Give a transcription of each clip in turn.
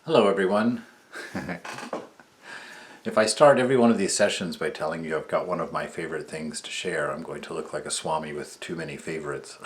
Hello everyone. If I start every one of these sessions by telling you I've got one of my favorite things to share, I'm going to look like a Swami with too many favorites.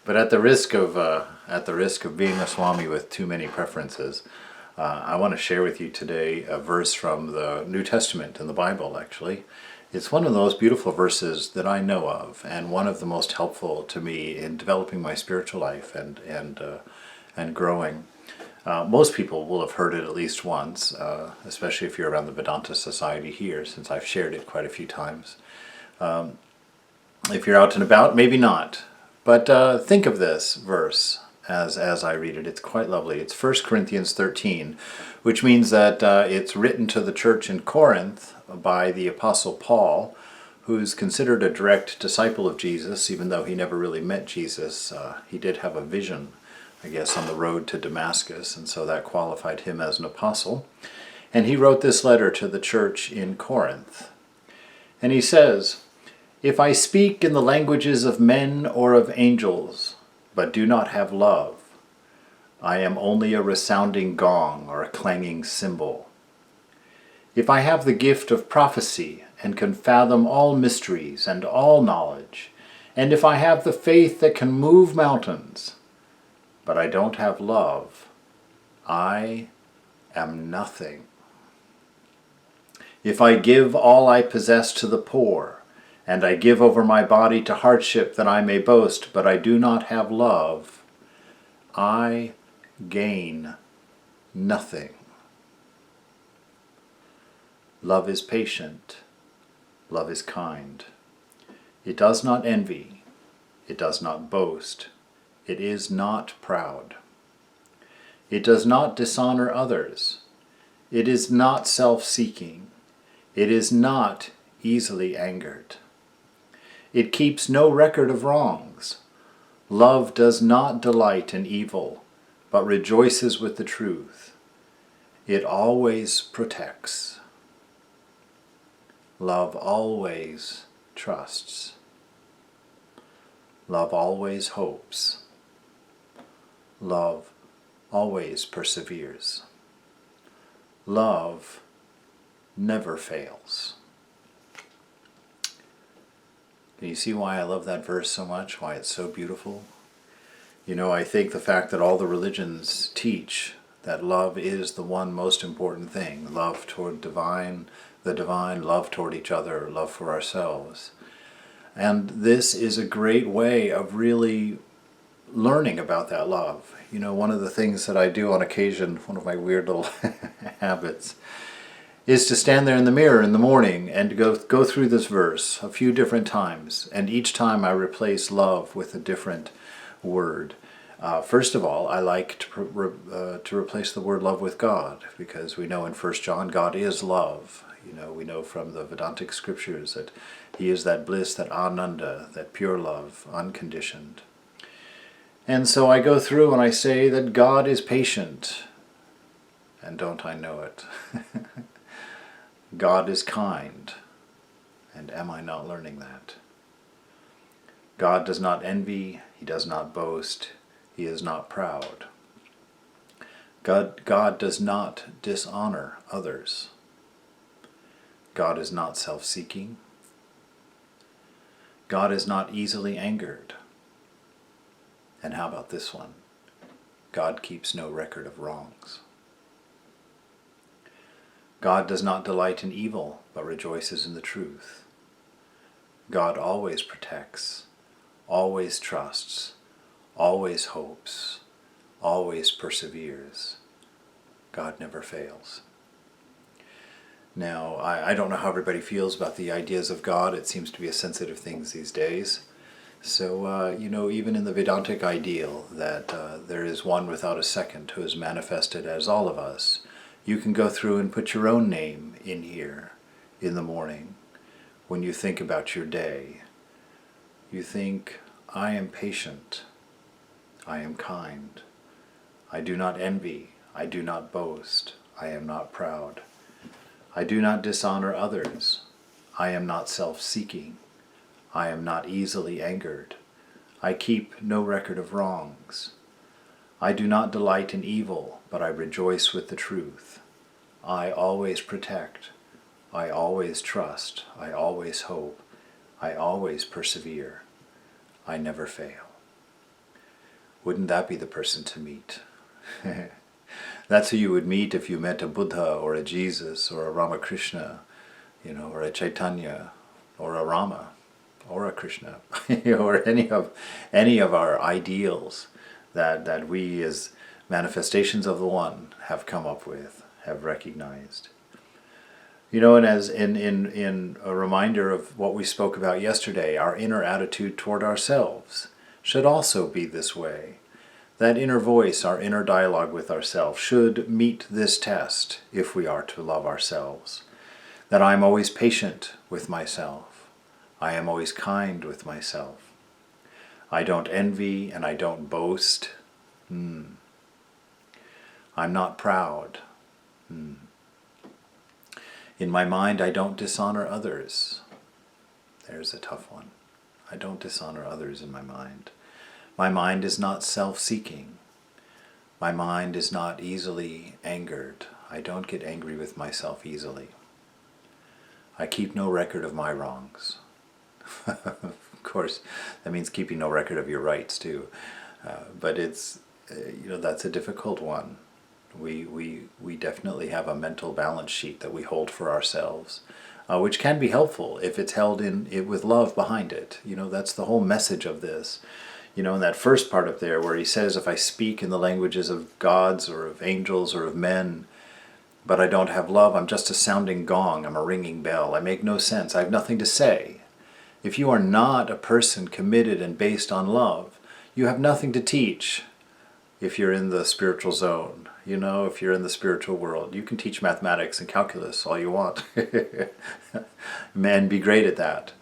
But at the risk of being a Swami with too many preferences, I want to share with you today a verse from the New Testament in the Bible, actually. It's one of those beautiful verses that I know of, and one of the most helpful to me in developing my spiritual life and growing. Most people will have heard it at least once, especially if you're around the Vedanta Society here, since I've shared it quite a few times. If you're out and about, maybe not. But think of this verse as I read it. It's quite lovely. It's 1 Corinthians 13, which means that it's written to the church in Corinth by the Apostle Paul, who's considered a direct disciple of Jesus, even though he never really met Jesus. He did have a vision, I guess, on the road to Damascus, and so that qualified him as an apostle. And he wrote this letter to the church in Corinth. And he says, "If I speak in the languages of men or of angels, but do not have love, I am only a resounding gong or a clanging cymbal. If I have the gift of prophecy and can fathom all mysteries and all knowledge, and if I have the faith that can move mountains, but I don't have love, I am nothing. If I give all I possess to the poor, and I give over my body to hardship that I may boast, but I do not have love, I gain nothing. Love is patient. Love is kind. It does not envy. It does not boast. It is not proud. It does not dishonor others. It is not self-seeking. It is not easily angered. It keeps no record of wrongs. Love does not delight in evil, but rejoices with the truth. It always protects. Love always trusts. Love always hopes. Love always perseveres. Love never fails." Can you see why I love that verse so much? Why it's so beautiful? You know, I think the fact that all the religions teach that love is the one most important thing. Love toward the divine, love toward each other, love for ourselves. And this is a great way of really learning about that love. You know, one of the things that I do on occasion, one of my weird little habits, is to stand there in the mirror in the morning and go through this verse a few different times. And each time I replace love with a different word. First of all, I like to replace the word love with God, because we know in 1 John God is love. You know, we know from the Vedantic scriptures that he is that bliss, that ananda, that pure love, unconditioned. And so I go through and I say that God is patient, and don't I know it? God is kind, and am I not learning that? God does not envy, he does not boast, he is not proud. God does not dishonor others. God is not self-seeking. God is not easily angered. And how about this one? God keeps no record of wrongs. God does not delight in evil, but rejoices in the truth. God always protects, always trusts, always hopes, always perseveres. God never fails. Now, I don't know how everybody feels about the ideas of God. It seems to be a sensitive thing these days. So, you know, even in the Vedantic ideal that there is one without a second who is manifested as all of us, you can go through and put your own name in here in the morning. When you think about your day, you think, I am patient, I am kind, I do not envy, I do not boast, I am not proud, I do not dishonor others, I am not self-seeking, I am not easily angered, I keep no record of wrongs, I do not delight in evil, but I rejoice with the truth. I always protect. I always trust. I always hope. I always persevere. I never fail. Wouldn't that be the person to meet? That's who you would meet if you met a Buddha or a Jesus or a Ramakrishna, or a Chaitanya or a Rama or a Krishna or any of our ideals that we as manifestations of the One have come up with, have recognized. And as in a reminder of what we spoke about yesterday, our inner attitude toward ourselves should also be this way. That inner voice, our inner dialogue with ourselves, should meet this test if we are to love ourselves. That I am always patient with myself. I am always kind with myself. I don't envy and I don't boast. I'm not proud. In my mind, I don't dishonor others. There's a tough one. I don't dishonor others in my mind. My mind is not self-seeking. My mind is not easily angered. I don't get angry with myself easily. I keep no record of my wrongs. Of course, that means keeping no record of your rights too. But it's, that's a difficult one. We definitely have a mental balance sheet that we hold for ourselves, which can be helpful if it's held with love behind it. That's the whole message of this. In that first part up there where he says, if I speak in the languages of gods or of angels or of men, but I don't have love, I'm just a sounding gong, I'm a ringing bell, I make no sense, I have nothing to say. If you are not a person committed and based on love, you have nothing to teach. If you're in the spiritual zone, if you're in the spiritual world, you can teach mathematics and calculus all you want. And be great at that.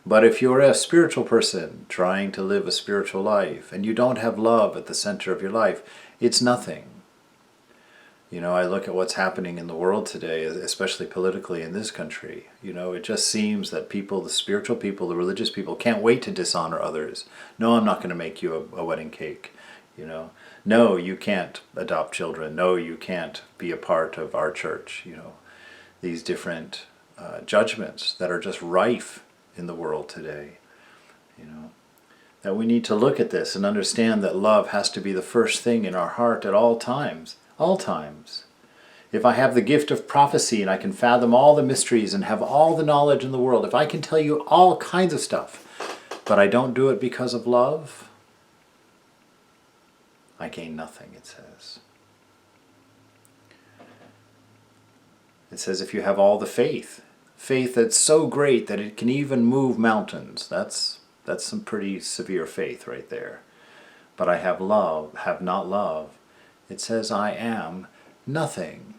But if you're a spiritual person trying to live a spiritual life and you don't have love at the center of your life, it's nothing. I look at what's happening in the world today, especially politically in this country. It just seems that people, the spiritual people, the religious people, can't wait to dishonor others. No, I'm not going to make you a wedding cake. No, you can't adopt children. No, you can't be a part of our church. These different judgments that are just rife in the world today. That we need to look at this and understand that love has to be the first thing in our heart at all times. All times. If I have the gift of prophecy and I can fathom all the mysteries and have all the knowledge in the world, if I can tell you all kinds of stuff, but I don't do it because of love, I gain nothing, it says. It says if you have all the faith that's so great that it can even move mountains, that's some pretty severe faith right there. But I have not love, it says I am nothing.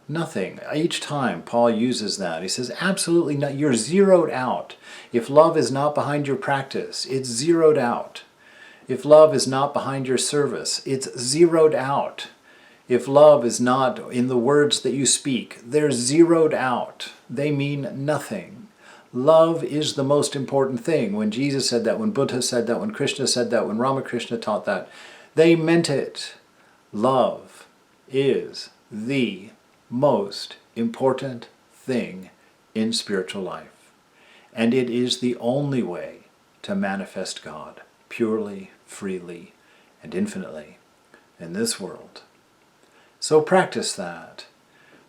Nothing. Each time Paul uses that, he says absolutely not. You're zeroed out. If love is not behind your practice, it's zeroed out. If love is not behind your service, it's zeroed out. If love is not in the words that you speak, they're zeroed out. They mean nothing. Love is the most important thing. When Jesus said that, when Buddha said that, when Krishna said that, when Ramakrishna taught that, they meant it. Love is the most important thing in spiritual life. And it is the only way to manifest God purely, freely, and infinitely in this world. So practice that.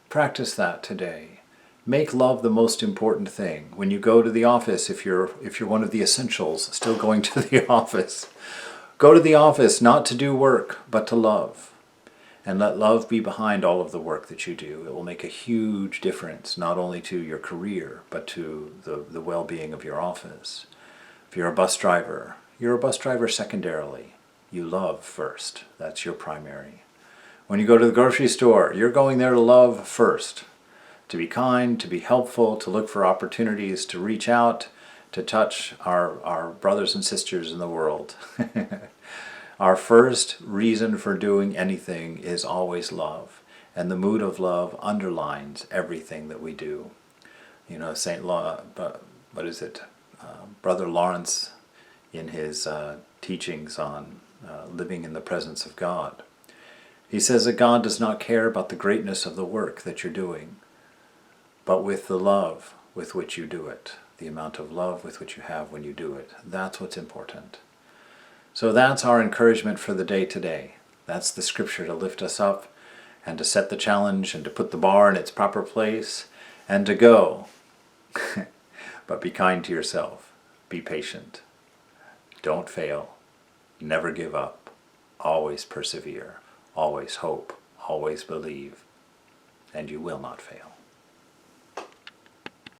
Practice that today. Make love the most important thing. When you go to the office, if you're one of the essentials still going to the office, go to the office not to do work, but to love. And let love be behind all of the work that you do. It will make a huge difference, not only to your career, but to the well-being of your office. If you're a bus driver, you're a bus driver secondarily. You love first. That's your primary. When you go to the grocery store, you're going there to love first. To be kind, to be helpful, to look for opportunities, to reach out, to touch our brothers and sisters in the world. Our first reason for doing anything is always love. And the mood of love underlines everything that we do. Brother Lawrence, in his teachings on living in the presence of God. He says that God does not care about the greatness of the work that you're doing, but with the love with which you do it, the amount of love with which you have when you do it. That's what's important. So that's our encouragement for the day today. That's the scripture to lift us up and to set the challenge and to put the bar in its proper place and to go. But be kind to yourself. Be patient. Don't fail. Never give up. Always persevere. Always hope. Always believe. And you will not fail.